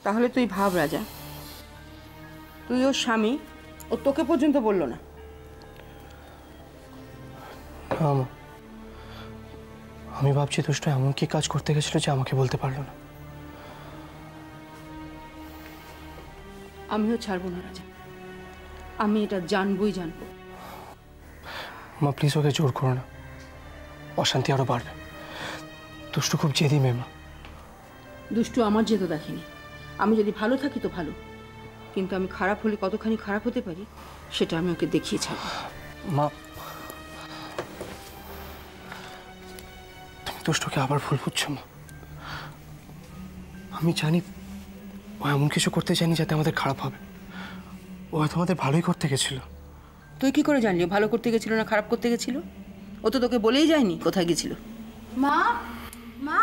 তাহলে তুই ভাব রাজা, তুই ওর স্বামী, ও তোকে পর্যন্ত বললো না। আমি ভাবছি দুষ্টু এমন কি কাজ করতে গেছিল যে আমাকে বলতে পারলো না। আমিও ছাড়বো না রাজা, আমি এটা জানবই জানবো। মা প্লিজ ওকে জোর করো না, অশান্তি আরো বাড়বে। দুষ্টু খুব জেদি মেয়ে মা। দুষ্টু আমার জেদও দেখেনি। আমি যদি ভালো থাকি তো ভালো, কিন্তু আমি খারাপ হলে কতখানি খারাপ হতে পারি সেটা আমি ওকে দেখিয়ে ছাড়বো। মা তুমি দুষ্টুকে আবার ভুল বুঝছো মা। আমি জানি ও এমন কিছু করতে চাইনি যাতে আমাদের খারাপ হবে। ও হয়তো আমাদের ভালোই করতে গেছিল। তুই কি করে জানলি ভালো করতে গেছিল না খারাপ করতে গেছিল? ও তো তোকে বলেই যায়নি কোথায় গেছিল। মা, মা,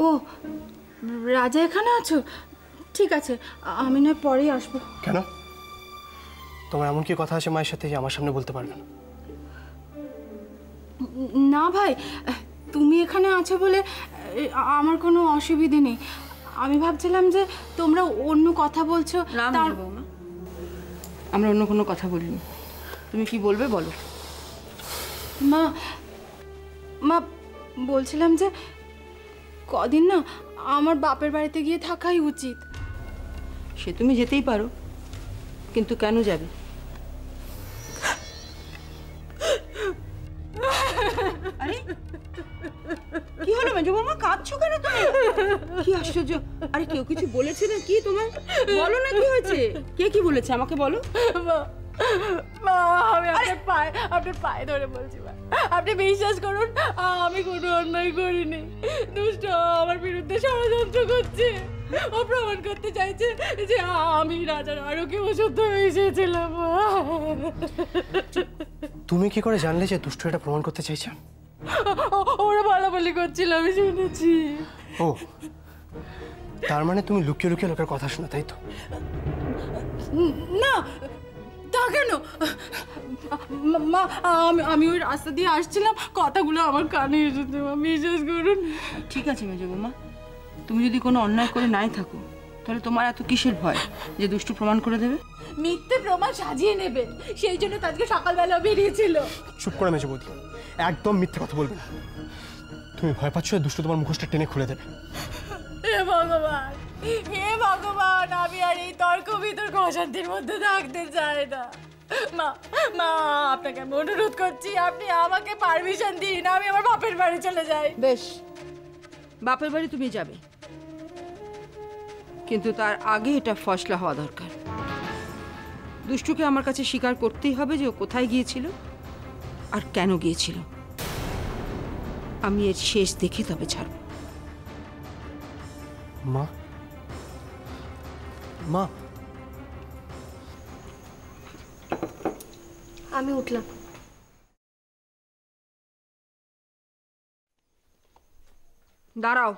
ও রাজা এখানে আছো? ঠিক আছে, আমি নয় পরেই আসবো। কেন? তোমার এমন কি কথা আছে মায়ের সাথে যে আমার সামনে বলতে পারবে না? না ভাই, তুমি এখানে আছো বলে আমার কোনো অসুবিধে নেই। আমি ভাবছিলাম যে তোমরা অন্য কথা বলছো। আমরা অন্য কোনো কথা বলিনি। তুমি কি বলবে বলো। মা, মা বলছিলাম যে কদিন না আমার বাপের বাড়িতে গিয়ে থাকাই উচিত। সে তুমি যেতেই পারো, কিন্তু কেন যাবে? আরে কি হলো মেজো বৌমা, কাঁদছো কেন তুমি? কি আশ্চর্য! আরে কেউ কিছু বলেছে না কি তোমার? বলো না কি হয়েছে, কে কি বলেছে আমাকে বলো। মা, আমি আপনার পায়ে ধরে বলছি মা, আপনি বিশ্বাস করুন আমি কোনো অন্যায় করিনি। দুষ্ট আমার বিরুদ্ধে ষড়যন্ত্র করছে। ও প্রমাণ করতে চাইছে যে আমি রাজার আরো কেউ অশুদ্ধ হয়েছিলাম। তুমি কি করে জানলে যে দুষ্টু এটা প্রমাণ করতে চাইছে? ওরা বলাবলি করছিল, আমি শুনেছি। ও, তার মানে তুমি লুকিয়ে লুকিয়ে লোকের কথা শোনো, তাই তো? না, তা কেন মা? আমি ওই রাস্তা দিয়ে আসছিলাম, কথাগুলো আমার কানে এসেছে মা, বিশ্বাস করুন। ঠিক আছে মেজো বৌমা, তুমি যদি কোনো অন্যায় করে নাই থাকো তাহলে তোমার এত কিসের ভয় যে দুষ্টু প্রমাণ করে দেবে? মিথ্যে প্রমাণ সাজিয়ে নেবে, সেই জন্য তো আজকে সকালবেলা বেরিয়েছিল। চুপ করে মেজো বৌদি, একদম মিথ্যে কথা বলবে না। তুমি ভয় পাচ্ছ দুষ্টু তোমার মুখোশটা টেনে খুলে দেবে। হে ভগবান, হে ভগবান, আমি আর এই তর্ক বিতর্ক অশান্তির মধ্যে থাকতে চাই না। মা, মা আপনাকে আমি অনুরোধ করছি, আপনি আমাকে পারমিশন দিন, আমি আমার বাপের বাড়ি চলে যাই। বেশ, বাপের বাড়ি তুমি যাবে, কিন্তু তার আগে এটা ফয়সলা হওয়া দরকার। দুষ্টুকে আমার কাছে স্বীকার করতেই হবে যে ও কোথায় গিয়েছিল আর কেন গিয়েছিল। আমি এর শেষ দেখে তবে ছাড়ব। মা, মা, আমি উঠলাম। দাঁড়াও,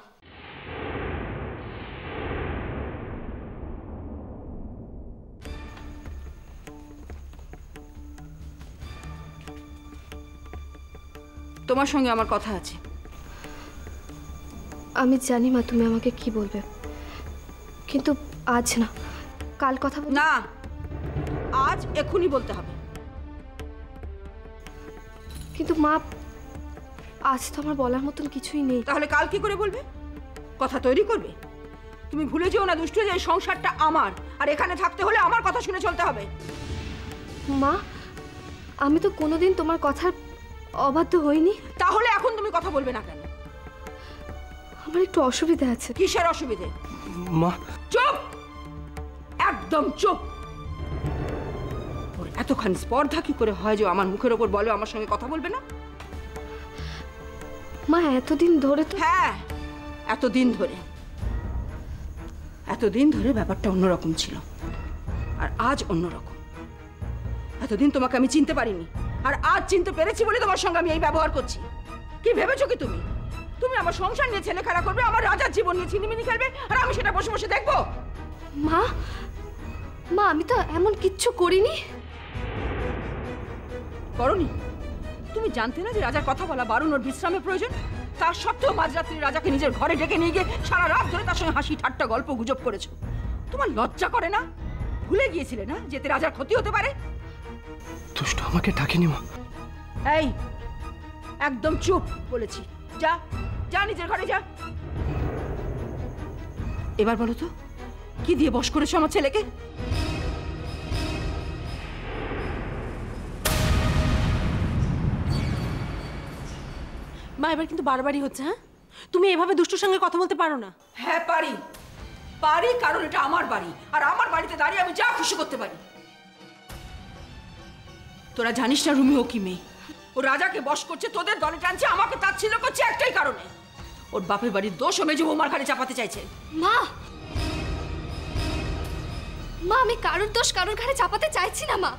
তোমার সঙ্গে আমার কথা আছে। আমি জানি মা তুমি আমাকে কি বলবে, কিন্তু আজ না, কাল কথা বলবো। না, আজ এখনই বলতে হবে। কিন্তু মা, আজ তো আমার বলার মতন কিছুই নেই। তাহলে কাল কি করে বলবে? কথা তৈরি করবে? তুমি ভুলে যেও না দুষ্টু যে এই সংসারটা আমার, আর এখানে থাকতে হলে আমার কথা শুনে চলতে হবে। মা, আমি তো কোনোদিন তোমার কথার অবাধ্য হইনি। তাহলে এখন তুমি কথা বলবে না কেন? আমার একটু অসুবিধা আছে। কিসের অসুবিধে? মা, চুপ, একদম চুপ। ওর এতখানি স্পর্ধা কি করে হয় যে আমার মুখের ওপর বলে আমার সঙ্গে কথা বলবে না? মা, এতদিন ধরে তো। হ্যাঁ, এতদিন ধরে ব্যাপারটা অন্যরকম ছিল, আর আজ অন্যরকম। এতদিন তোমাকে আমি চিনতে পারিনি, আর আজ চিনতে পেরেছি বলে তোমার সঙ্গে আমি এই ব্যবহার করছি। কি ভেবেছো কি তুমি? তুমি আমার সংসার নিয়ে ছেলে খেলা করবে, আমার রাজার জীবন নিয়ে ছিনিমিনি খেলবে, আর আমি সেটা বসে বসে দেখবো? মা, মা আমি তো এমন কিচ্ছু করিনি। করনি? তুমি জানতে না যে রাজার কথা বলা বারণ, ওর বিশ্রামের প্রয়োজন? তার সত্ত্বেও মাঝরাত্রি রাজাকে নিজের ঘরে ডেকে নিয়ে গিয়ে সারা রাত ধরে তার সঙ্গে হাসি ঠাট্টা গল্প গুজব করেছো। তোমার লজ্জা করে না? ভুলে গিয়েছিলে না যেতে রাজার ক্ষতি হতে পারে? দুষ্টু আমাকে ডাকেনি মা। এই একদম চুপ বলেছি। যা যা নিজের ঘরে যা। এবার বলো তো কি দিয়ে বশ করেছো আমার ছেলেকে? মা এবার কিন্তু বারবারই হচ্ছে। হ্যাঁ, তুমি এভাবে দুষ্টুর সঙ্গে কথা বলতে পারো না। হ্যাঁ পারি, পারি, কারণ এটা আমার বাড়ি আর আমার বাড়িতে দাঁড়িয়ে আমি যা খুশি করতে পারি। তোরা জানিস না রুমি ও কি মেয়ে? ও রাজাকে বশ করছে, তোদের দলে টানছে, আমাকে তাচ্ছিল্য করছে একটাই কারণে, ওর বাপের বাড়ির দোষ ও মেজো বৌমার ঘাড়ে চাপাতে চাইছে। মা, মা আমি কারোর দোষ কারোর ঘাড়ে চাপাতে চাইছি না মা।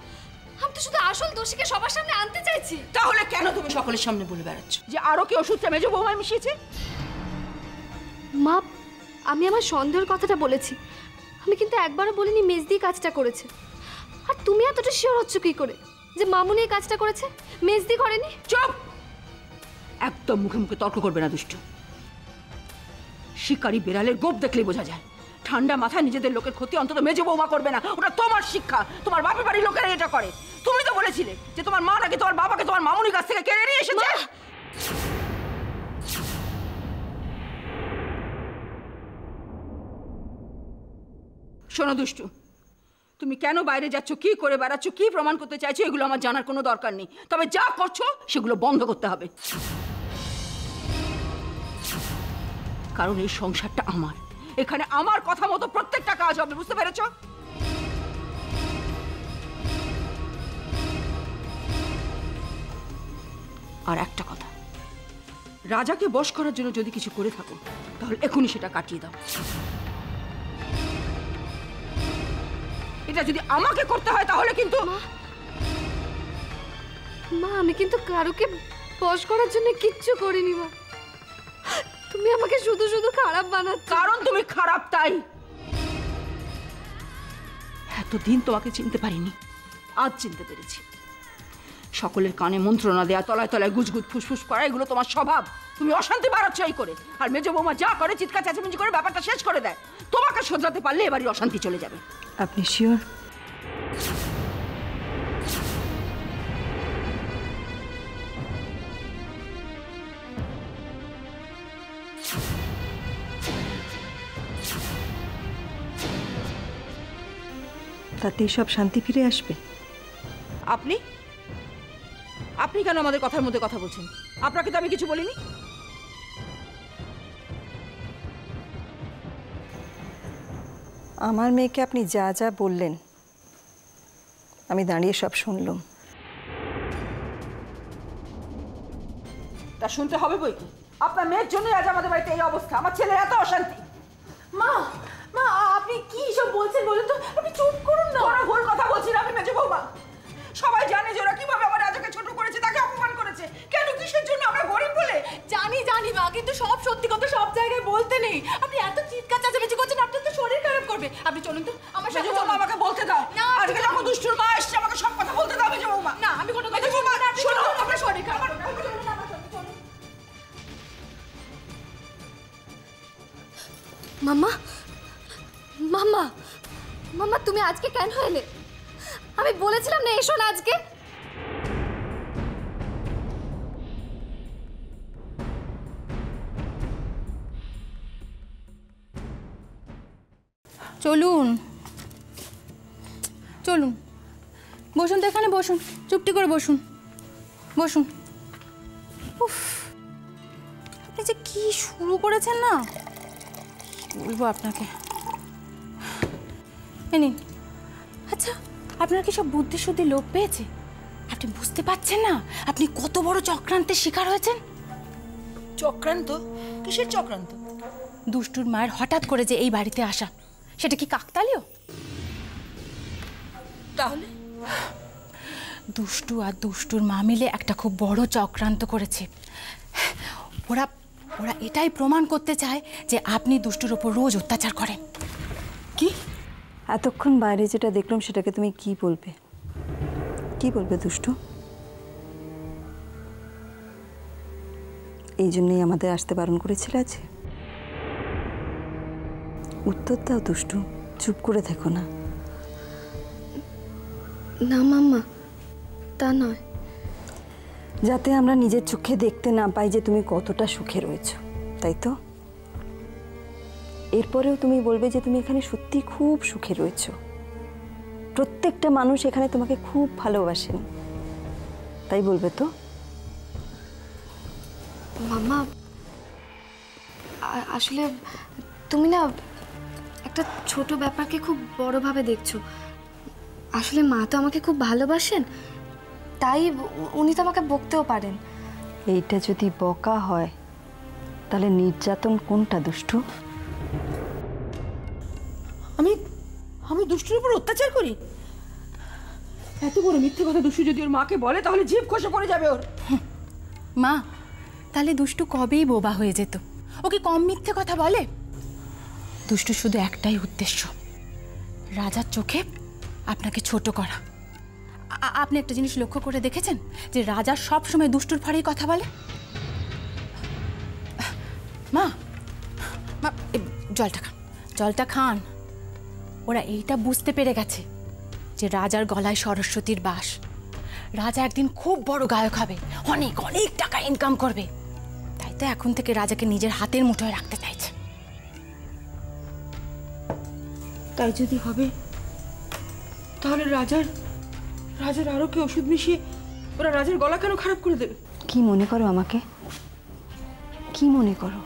আমি তো শুধু আসল দোষীকে সবার সামনে আনতে চাইছি। তাহলে কেন তুমি সকলের সামনে বলে বেড়াচ্ছ যে আরো কি ওষুধটা মেজো বৌমায় মিশিয়েছে? মা, আমি আমার সন্দেহের কথাটা বলেছি, আমি কিন্তু একবারও বলিনি মেজদি কাজটা করেছে। আর তুমি এতটা শিওর হচ্ছ কি করে যে মামুনি এই কাজটা করেছে, মেজদি করেনি? চুপ! একদম মুখে মুখে তর্ক করবে না দুষ্টু। শিকারী বেড়ালের গোপ দেখলেই বোঝা যায়। ঠান্ডা মাথায় নিজেদের লোকের ক্ষতি অন্তত মেজো বৌমা করবে না। ওটা তোমার শিক্ষা, তোমার বাপের বাড়ির লোকেরা এটা করে। তুমি তো বলেছিলে যে তোমার মা নাকি তোমার বাবাকে তোমার মামুনির কাছ থেকে কেড়ে নিয়ে এসেছে। শোনো দুষ্টু, তুমি কেন বাইরে যাচ্ছ, কি করে বেড়াচ্ছ, কি প্রমাণ করতে চাইছো, এগুলো আমার জানার কোনো দরকার নেই। তবে যা করছো সেগুলো বন্ধ করতে হবে, কারণ এই সংসারটা আমার। এখানে আমার কথা মতো প্রত্যেকটা কাজ হবে, বুঝতে পেরেছো? আর একটা কথা, রাজাকে বশ করার জন্য যদি কিছু করে থাকো তাহলে এখনই সেটা কাটিয়ে দাও। এটা যদি আমাকে করতে হয় তাহলে কিন্তু মা, আমি কিন্তু কারোকে বশ করার জন্য কিচ্ছু করিনি মা। তুমি আমাকে শুধু শুধু খারাপ বানাচ্ছ। কারণ তুমি খারাপ, তাই। এতদিন তোমাকে চিনতে পারিনি, আজ চিনতে পেরেছি। সকলের কানে মন্ত্রণা দেয়া, তলায় তলায় গুজগুজ ফুসফুস করা, এগুলো তোমার স্বভাব। তুমি অশান্তি বাড়াচ্ছ এই করে। আর মেজো বৌমা যা করে চিৎকার চেঁচামেচি করে ব্যাপারটা শেষ করে দেয়। তোমাকে শোধরাতে পারলে এবারই অশান্তি চলে যাবে। আপনি শিওর? তাতেই সব শান্তি ফিরে আসবে? আপনি আপনি কেন আমাদের কথার মধ্যে কথা বলছেন? আপনাকে তো আমি কিছু বলিনি। আমার মেয়েকে আপনি যা যা বললেন আমি দাঁড়িয়ে সব শুনলাম। তা শুনতে হবে বই কি? আপনার মেয়ের জন্য আজ আমাদের বাড়িতে এই অবস্থা, আমার ছেলের এত অশান্তি। মা, মা আপনি কি সব বলছেন বলুন তো? আপনি চুপ করুন না। কোনো ভুল কথা বলছি না আমি মেজো বৌমা। সবাই জানে যে ওরা কিভাবে আমার রাজাকে ছোট করেছে, তাকে অপমান করেছে। কেন, কিসের জন্য? আমরা গরিব বলে? জানি জানি মা, কিন্তু সব সত্যি কথা সব জায়গায় বলতে নেই। আপনি এত চিৎকার চেঁচামেচি করছেন, আপনার তো শরীর খারাপ করবে। আপনি চলুন তো আমার সাথে। মেজো বৌমা আমাকে বলতে দাও। না, আজকে যখন দুষ্টুর মা এসছে আমাকে সব কথা বলতে দাও মেজো বৌমা। না, আমি কোনো কথা মেজো বৌমা শুনবো না। শোনো, আপনার শরীর খারাপ করবে। আপনি চলুন আমার সাথে, চলুন। মাম্মা, মাম্মা, মাম্মা তুমি আজকে কেন এলে? আমি বলেছিলাম না এসো না আজকে। চলুন চলুন, বসুন তো এখানে, বসুন, চুপটি করে বসুন, বসুন। উফ, আপনি যে কি শুরু করেছেন না, কি বলবো আপনাকে। এই নিন। আচ্ছা, আপনার কি সব বুদ্ধি শুদ্ধি লোপ পেয়েছে? আপনি বুঝতে পারছেন না আপনি কত বড় চক্রান্তের শিকার হয়েছেন? চক্রান্ত? কিসের চক্রান্ত? দুষ্টুর মায়ের হঠাৎ করে যে এই বাড়িতে আসা, সেটা কি কাকতালীয়? তাহলে দুষ্টু আর দুষ্টুর মা মিলে একটা খুব বড় চক্রান্ত করেছে। ওরা ওরা এটাই প্রমাণ করতে চায় যে আপনি দুষ্টুর ওপর রোজ অত্যাচার করেন। কি এতক্ষণ বাইরে যেটা দেখলাম সেটাকে তুমি কি বলবে? কি বলবে দুষ্টু? এই জন্যই আমাদের আসতে বারণ করেছিল আজ? উত্তর দাও দুষ্টু, চুপ করে থেকো না। না মাম্মা, তা নয়। যাতে আমরা নিজের চোখে দেখতে না পাই যে তুমি কতটা সুখে রয়েছো, তাই তো? এরপরেও তুমি বলবে যে তুমি এখানে সত্যি খুব সুখে রয়েছো, প্রত্যেকটা মানুষ এখানে তোমাকে খুব ভালোবাসেন, তাই বলবে তো? মাম্মা, আসলে তুমি না একটা ছোট ব্যাপারকে খুব বড়ভাবে দেখছো। আসলে মা তো আমাকে খুব ভালোবাসেন, তাই উনি তো আমাকে বকতেও পারেন। এইটা যদি বকা হয় তাহলে নির্যাতন কোনটা দুষ্টু? আমি দুষ্টুর উপর অত্যাচার করি? এত বড় মিথ্যে কথা দুষ্টু যদি ওর মাকে বলে তাহলে জিভ খসে পড়ে যাবে ওর। মা, তাহলে দুষ্টু কবেই বোবা হয়ে যেত। ওকে কম মিথ্যে কথা বলে? দুষ্টু শুধু একটাই উদ্দেশ্য, রাজার চোখে আপনাকে ছোট করা। আপনি একটা জিনিস লক্ষ্য করে দেখেছেন যে রাজা সব সময় দুষ্টুর ফাড়েই কথা বলে? মা, মা, জলটা খান। ওরা এইটা বুঝতে পেরে গেছে যে রাজার গলায় সরস্বতীর বাস। রাজা একদিন খুব বড় গায়ক হবে, অনেক অনেক টাকা ইনকাম করবে, তাই তো এখন থেকে রাজাকে নিজের হাতের মুঠোয় রাখতে চাইছে। তাই যদি হবে তাহলে রাজার আরো কি ওষুধ মিশিয়ে ওরা রাজার গলা কেন খারাপ করে দেবে? কি মনে করো আমাকে? কি মনে করো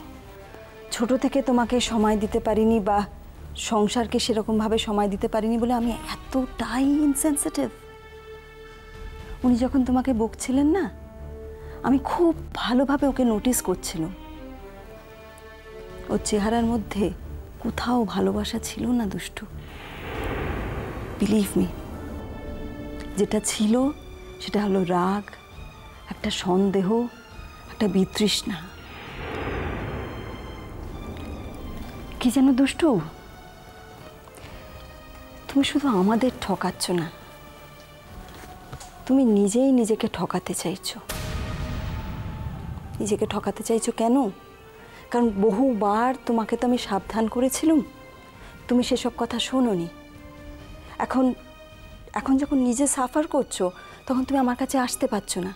ছোট থেকে তোমাকে সময় দিতে পারিনি বা সংসারকে সেরকমভাবে সময় দিতে পারিনি বলে আমি এতটাই ইনসেনসিটিভ? উনি যখন তোমাকে বকছিলেন না, আমি খুব ভালোভাবে ওকে নোটিস করছিলাম। ওর চেহারার মধ্যে কোথাও ভালোবাসা ছিল না দুষ্টু, বিলিভ মি। যেটা ছিল সেটা হলো রাগ, একটা সন্দেহ, একটা বিতৃষ্ণা। কি যেন দুষ্টু, তুমি শুধু আমাদের ঠকাচ্ছ না, তুমি নিজেই নিজেকে ঠকাতে চাইছো। নিজেকে ঠকাতে চাইছো কেন? কারণ বহুবার তোমাকে তো আমি সাবধান করেছিলাম, তুমি সেসব কথা শোনোনি। এখন যখন নিজে সাফার করছো তখন তুমি আমার কাছে আসতে পারছো না।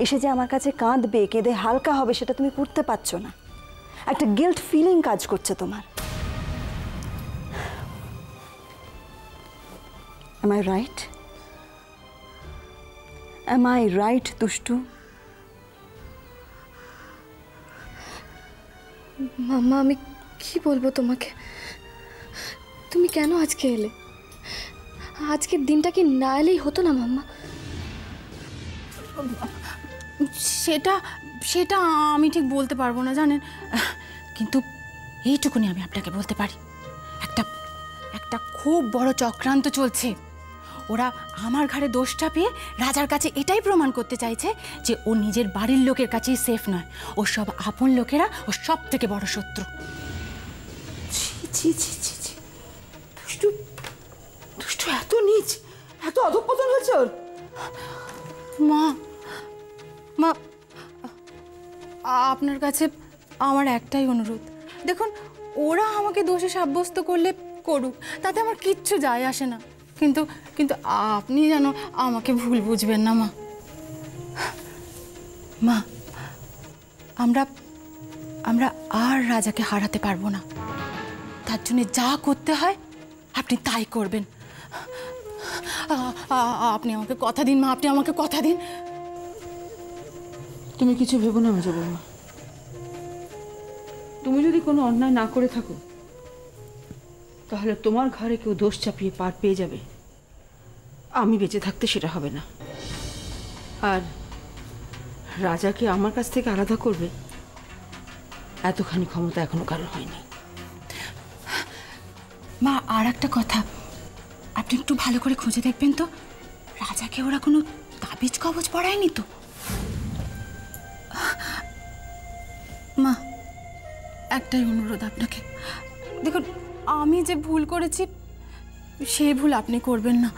এসে যে আমার কাছে কাঁদবে, কেঁদে হালকা হবে, সেটা তুমি করতে পারছো না। একটা গিল্ট ফিলিং কাজ করছে তোমার। Am I right? Am I right, দুষ্টু? মাম্মা, আমি কি বলবো তোমাকে? তুমি কেন আজকে এলে? আজকের দিনটা কি না এলেই হতো না মাম্মা? সেটা আমি ঠিক বলতে পারবো না জানেন, কিন্তু এইটুকুনি আমি আপনাকে বলতে পারি, একটা খুব বড় চক্রান্ত চলছে। ওরা আমার ঘাড়ে দোষ চাপিয়ে রাজার কাছে এটাই প্রমাণ করতে চাইছে যে ও নিজের বাড়ির লোকের কাছেই সেফ নয়, ওর সব আপন লোকেরা ওর সব থেকে বড় শত্রু। দুষ্টু এত নীচ, এত অধঃপতন হয়েছে ওর। মা, আপনার কাছে আমার একটাই অনুরোধ, দেখুন ওরা আমাকে দোষী সাব্যস্ত করলে করুক, তাতে আমার কিচ্ছু যায় আসে না, কিন্তু আপনি যেন আমাকে ভুল বুঝবেন না মা। আমরা আর রাজাকে হারাতে পারবো না, তার জন্য যা করতে হয় আপনি তাই করবেন। আপনি আমাকে কথা দিন মা, আপনি আমাকে কথা দিন। তুমি কিছু ভেবো না মেজো বৌমা, তুমি যদি কোনো অন্যায় না করে থাকো তাহলে তোমার ঘরে কেউ দোষ চাপিয়ে পার পেয়ে যাবে, আমি বেঁচে থাকতে সেটা হবে না। আর রাজাকে আমার কাছ থেকে আলাদা করবে এতখানি ক্ষমতা এখনো কারোর হয়নি। মা, আর একটা কথা, আপনি একটু ভালো করে খুঁজে দেখবেন তো, রাজাকে ওরা কোনো তাবিজ কবজ পড়ায়নি তো? মা, একটাই অনুরোধ আপনাকে, দেখুন আমি যে ভুল করেছি সেই ভুল আপনি করবেন না।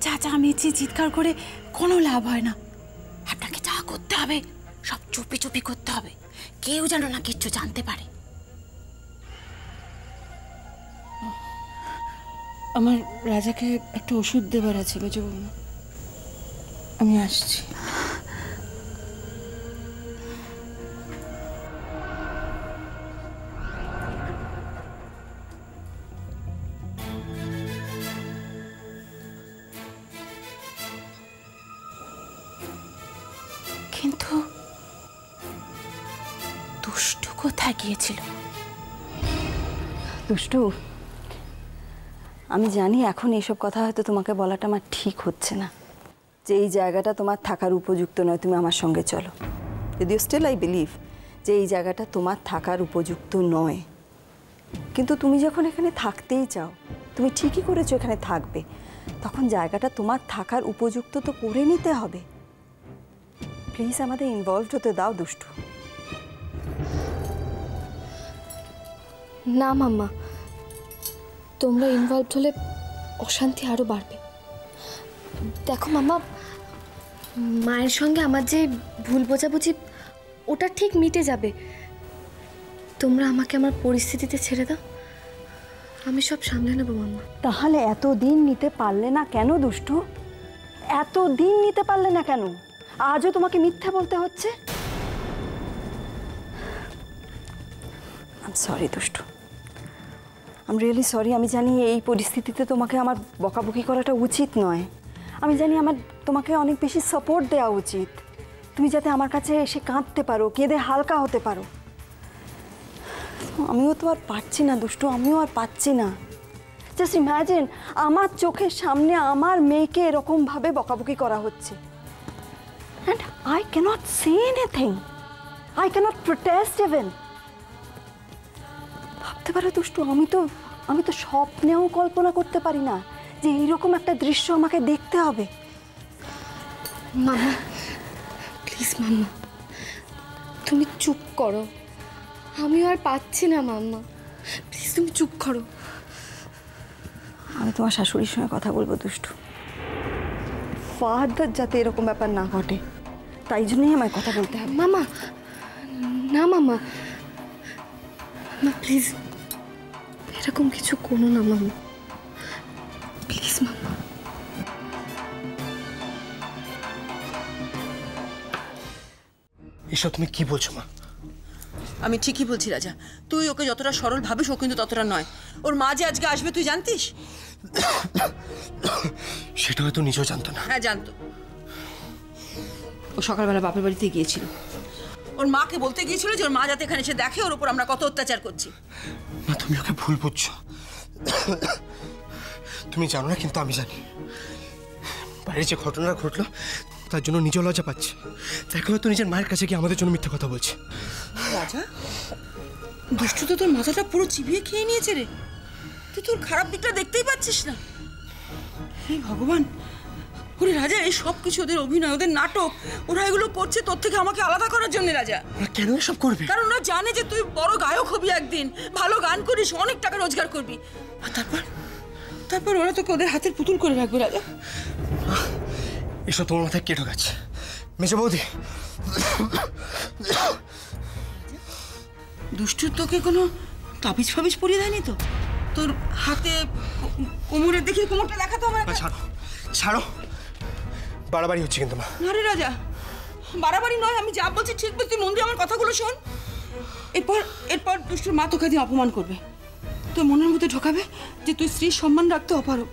চেঁচামেচি চিৎকার করে কোনো লাভ হয় না। আপনাকে যা করতে হবে সব চুপি চুপি করতে হবে, কেউ যেন না কিচ্ছু জানতে পারে। আমার রাজাকে একটা ওষুধ দেবার আছে বুঝো বৌমা, আমি আসছি। কিন্তু দুষ্টু কোথায় গিয়েছিল? দুষ্টু, আমি জানি এখন এইসব কথা হয়তো তোমাকে বলাটা আমার ঠিক হচ্ছে না, যে এই জায়গাটা তোমার থাকার উপযুক্ত নয়, তুমি আমার সঙ্গে চলো। যদিও স্টিল আই বিলিভ যে এই জায়গাটা তোমার থাকার উপযুক্ত নয়, কিন্তু তুমি যখন এখানে থাকতেই চাও, তুমি ঠিকই করেছো এখানে থাকবে, তখন জায়গাটা তোমার থাকার উপযুক্ত তো করে নিতে হবে। প্লিজ আমাদের ইনভলভড হতে দাও দুষ্টু। না মাম্মা, তোমরা ইনভলভড হলে অশান্তি আরও বাড়বে। দেখো মাম্মা, মায়ের সঙ্গে আমার যে ভুল বোঝাবুঝি ওটা ঠিক মিটে যাবে। তোমরা আমাকে আমার পরিস্থিতিতে ছেড়ে দাও, আমি সব সামলে নেবো মাম্মা। তাহলে এতদিন নিতে পারলে না কেন দুষ্টু? এতদিন নিতে পারলে না কেন? আজও তোমাকে মিথ্যা বলতে হচ্ছে? আই এম সরি দুষ্টু, আই এম রিয়েলি সরি। আমি জানি এই পরিস্থিতিতে তোমাকে আমার বকাবকি করাটা উচিত নয়। আমি জানি আমার তোমাকে অনেক বেশি সাপোর্ট দেওয়া উচিত, তুমি যাতে আমার কাছে এসে কাঁদতে পারো, কেঁদে হালকা হতে পারো। আমিও তো আর পারছি না দুষ্টু, আমিও আর পাচ্ছি না। জাস্ট ইম্যাজিন, আমার চোখের সামনে আমার মেয়েকে এরকমভাবে বকাবকি করা হচ্ছে, and I cannot say anything, I cannot protest even. ভাবতে পারো দুষ্টু, আমি তো স্বপ্নেও কল্পনা করতে পারি না যে এইরকম একটা দৃশ্য আমাকে দেখতে হবে। মাম্মা প্লিজ, মাম্মা তুমি চুপ করো, আমিও আর পাচ্ছি না মাম্মা, প্লিজ তুমি চুপ করো। আমি তোমার শাশুড়ির সঙ্গে কথা বলবো দুষ্টু, ফাদার যাতে এরকম ব্যাপার না ঘটে, তাই জন্যই আমায় কথা বলতে হবে। মামা না মামা, মা প্লিজ এরকম কিছু করো না মামা, প্লিজ মামা। এসব তুমি কি বলছো মা? আমি ঠিকই বলছি রাজা, তুই ওকে যতটা সরল ভাবিস ও কিন্তু ততটা নয়। ওর মা যে আজকে আসবে তুই জানতিস? সেটা হয়তো নিজেও জানতো না। হ্যাঁ জানতো, ও সকালবেলা বাপের বাড়িতে গিয়েছিল, ওর মাকে বলতে গিয়েছিল যে ওর মা যাতে এখানে এসে দেখে ওর উপর আমরা কত অত্যাচার করছি। মা তুমি ওকে ভুল বুঝছো, তুমি জানো না কিন্তু আমি জানি। বাইরে যে ঘটনা ঘটলো তার জন্য নিজেও লজ্জা পাচ্ছে, দেখো হয়তো নিজের মায়ের কাছে গিয়ে আমাদের জন্য মিথ্যে কথা বলছে। রাজা, দুষ্টু তো তোর মাথাটা পুরো চিবিয়ে খেয়ে নিয়েছে রে, তুই তোর খারাপ দিকটা দেখতেই পাচ্ছিস না? হে ভগবান, ওরে রাজা, এই সব কিছু ওদের অভিনয়, ওদের নাটক, ওরা এগুলো করছে তোর থেকে আমাকে আলাদা করার জন্য। রাজা, ওরা কেন এসব করবে? কারণ ওরা জানে যে তুই বড় গায়ক হবি একদিন, ভালো গান করিস, অনেক টাকা রোজগার করবি, আর তারপর ওরা তোকে ওদের হাতের পুতুল করে রাখবে। রাজা, এসব তোমার মাথায় কে ঢোকাচ্ছে? মেজো বৌদি, দুষ্টুর তোকে কোনো তাবিজ ফাবিজ পরিয়ে দেয়নি তো? তোর হাতে কোমরের দেখি, কোমরটা দেখাতো আমার। ছাড়ো ছাড়ো, বাড়াবাড়ি হচ্ছে কিন্তু মা। না রে রাজা, বাড়াবাড়ি নয়, আমি যা বলছি ঠিক বলছি, তুই মন দিয়ে আমার কথাগুলো শোন। এরপর দুষ্টুর মা তোকে দিয়ে অপমান করবে, তোর মনের মধ্যে ঢোকাবে যে তুই স্ত্রীর সম্মান রাখতে অপারগ,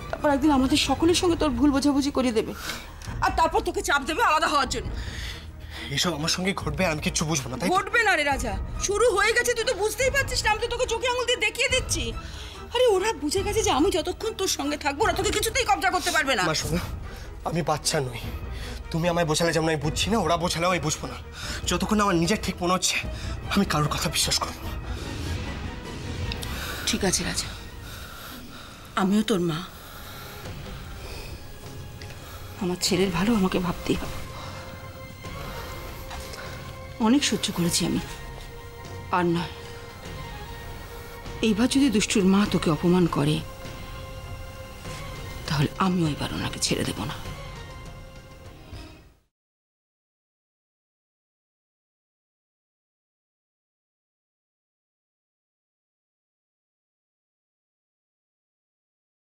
তারপর একদিন আমাদের সকলের সঙ্গে তোর ভুল বোঝাবুঝি করিয়ে দেবে, আর তারপর তোকে চাপ দেবে আলাদা হওয়ার জন্য। এসব আমার সঙ্গে ঘটবে, আমি কিচ্ছু বুঝবো না। তাই ঘটবে না রে রাজা, শুরু হয়ে গেছে, তুই তো বুঝতেই পারছিস না, আমি তো তোকে চোখে আঙুল দিয়ে দেখিয়ে দিচ্ছি। আরে ওরা বুঝে গেছে যে আমি যতক্ষণ তোর সঙ্গে থাকবো ওরা তোকে কিছুতেই কবজা করতে পারবে না। মা শোনো, আমি বাচ্চা নই, তুমি আমায় বোঝালে যেমন আমি বুঝছি না, ওরা বোঝালেও আমি বুঝবো না। যতক্ষণ আমার নিজের ঠিক মনে হচ্ছে আমি কারোর কথা বিশ্বাস করবো না। ঠিক আছে রাজা, আমিও তোর মা, আমার ছেলের ভালো আমাকে ভাবতেই হবে। অনেক সহ্য করেছি আমি, আর নয়। এইবার যদি দুষ্টুর মা তোকে অপমান করে তাহলে আমিও এবার ওনাকে ছেড়ে দেব না।